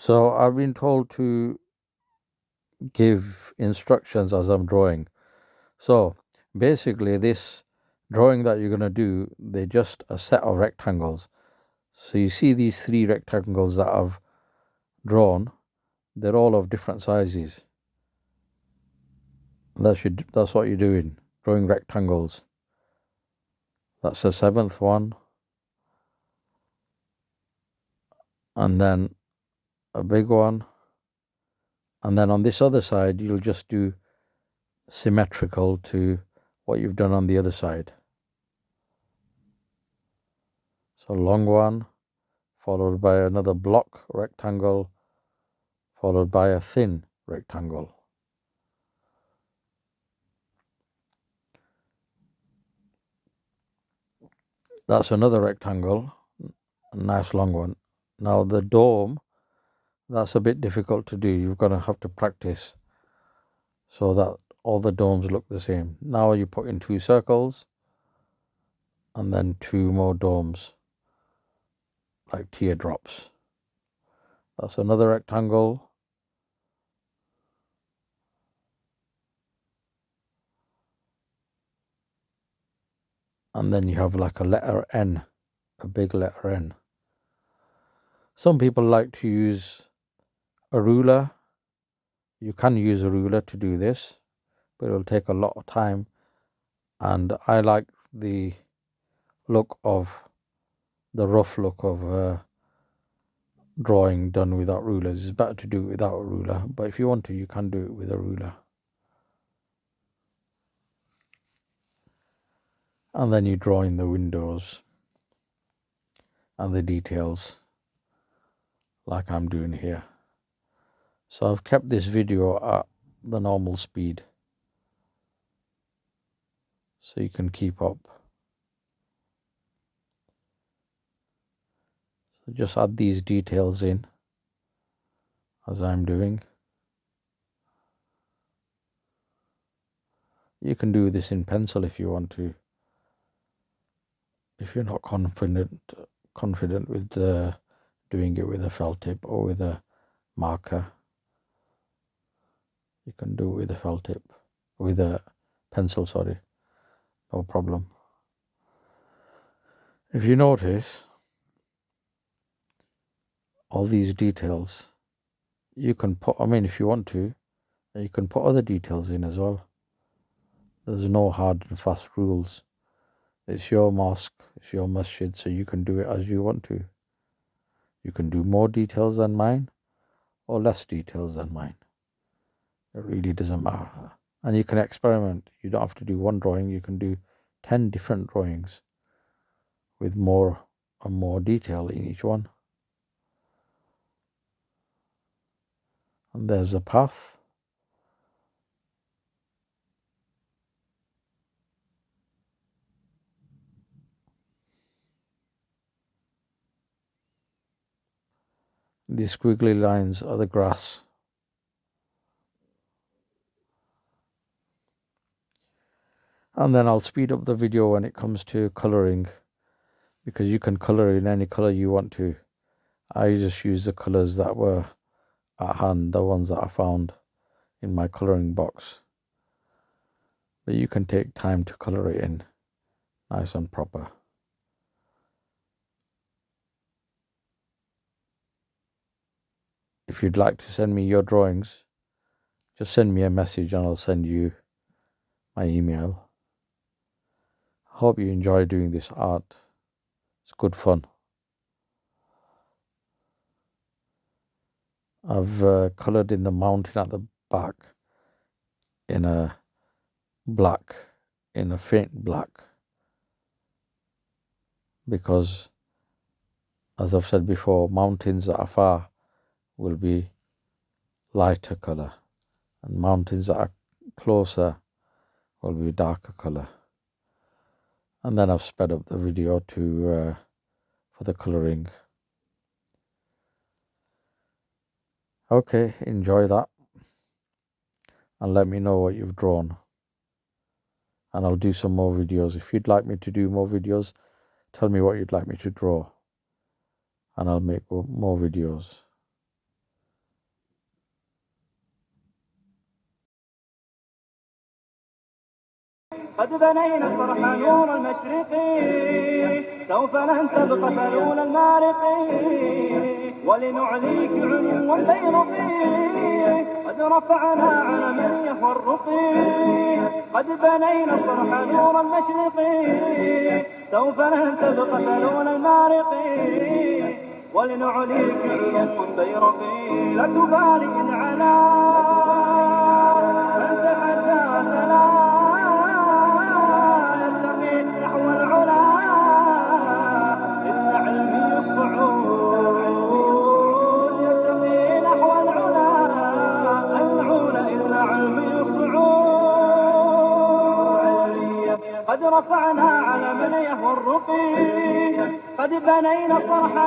So I've been told to give instructions as I'm drawing. So basically this drawing that you're going to do, they're just a set of rectangles. So you see these three rectangles that I've drawn, they're all of different sizes. That's what you're doing, drawing rectangles. That's the seventh one. And then a big one. And then on this other side, you'll just do symmetrical to what you've done on the other side. So long one, followed by another block rectangle, followed by a thin rectangle. That's another rectangle, a nice long one. Now the dome, that's a bit difficult to do. You're going to have to practice so that all the domes look the same. Now you put in two circles and then two more domes like teardrops. That's another rectangle. And then you have like a letter N, a big letter N. Some people like to use a ruler. You can use a ruler to do this, but it will take a lot of time. And I like the look of the rough look of drawing done without rulers. It's better to do it without a ruler, but if you want to, you can do it with a ruler. And then you draw in the windows and the details like I'm doing here. So I've kept this video at the normal speed so you can keep up. So just add these details in as I'm doing. You can do this in pencil if you want to. If you're not confident with doing it with a felt tip or with a marker, you can do it with a felt tip, with a pencil, sorry, no problem. If you notice all these details, you can put, if you want to, you can put other details in as well. There's no hard and fast rules. It's your mosque, it's your masjid, so you can do it as you want to. You can do more details than mine or less details than mine. It really doesn't matter. And you can experiment. You don't have to do one drawing, you can do 10 different drawings with more and more detail in each one. And there's the path. These squiggly lines are the grass. And then I'll speed up the video when it comes to colouring, because you can colour in any colour you want to. I just use the colours that were at hand, the ones that I found in my colouring box. But you can take time to colour it in nice and proper. If you'd like to send me your drawings, just send me a message and I'll send you my email. I hope you enjoy doing this art. It's good fun. I've coloured in the mountain at the back in a black, in a faint black, because as I've said before, mountains that are far will be lighter colour and mountains that are closer will be darker colour. And then I've sped up the video to for the colouring. Okay, enjoy that and let me know what you've drawn, and I'll do some more videos. If you'd like me to do more videos, tell me what you'd like me to draw and I'll make more videos. قد بنينا صرح نور المشرق، سوف لن تبقى فلول المارق، ولنعليك علوا بيرقي، قد رفعنا علما يفرق. قد بنينا صرح نور المشرق، سوف لن تبقى فلول المارق، ولنعليك علوا بيرقي. لا تبالي إن علا من تحدى سلام نحو العلا، إن علمي الصعود يرتقي نحو العلا، العلا إن علمي الصعود. قد رفعنا علما يهوى الرقي، قد بنينا صرحا